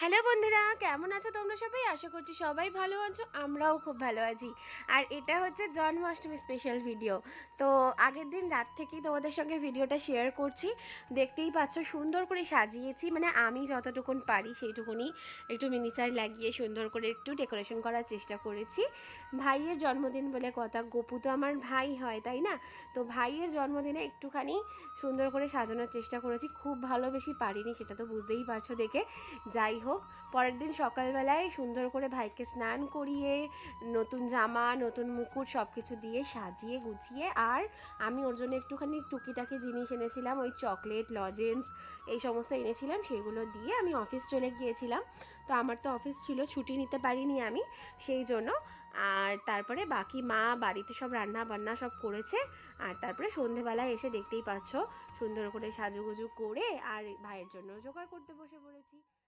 Hello বন্ধুরা, কেমন আছো তোমরা সবাই? আশা করছি সবাই ভালো আছো, আমরাও খুব ভালো আছি। আর এটা হচ্ছে জন্মাষ্টমী স্পেশাল ভিডিও। তো আগের দিন রাত থেকেই তোমাদের সঙ্গে ভিডিওটা শেয়ার করছি। দেখতেই পাচ্ছ সুন্দর করে সাজিয়েছি, মানে আমি যতটুকুন পারি সেইটুকুনি একটু মিনিচার লাগিয়ে সুন্দর করে একটু ডেকোরেশন করার চেষ্টা করেছি। ভাইয়ের জন্মদিন বলে কথা, গপু তো আমার ভাই হয় তাই না? তো ভাইয়ের জন্মদিনে একটুখানি সুন্দর করে সাজানোর চেষ্টা করেছি। খুব ভালো বেশি পারিনি, সেটা তো বুঝতেই পারছো দেখে। যাই হোক, পরের দিন সকালবেলায় সুন্দর করে ভাইকে স্নান করিয়ে নতুন জামা, নতুন মুকুট সব কিছু দিয়ে সাজিয়ে গুছিয়ে, আর আমি ওর জন্য একটুখানি টুকিটাকি জিনিস এনেছিলাম, ওই চকলেট, লজেন্স এই সমস্ত এনেছিলাম, সেগুলো দিয়ে আমি অফিস চলে গিয়েছিলাম। তো আমার তো অফিস ছিল, ছুটি নিতে পারিনি আমি, সেই জন্য। আর তারপরে বাকি মা বাড়িতে সব রান্না বান্না সব করেছে। আর তারপরে সন্ধেবেলায় এসে দেখতেই পাচ্ছ সুন্দর করে সাজুগুজু করে আর ভাইয়ের জন্য জোগাড় করতে বসে পড়েছি।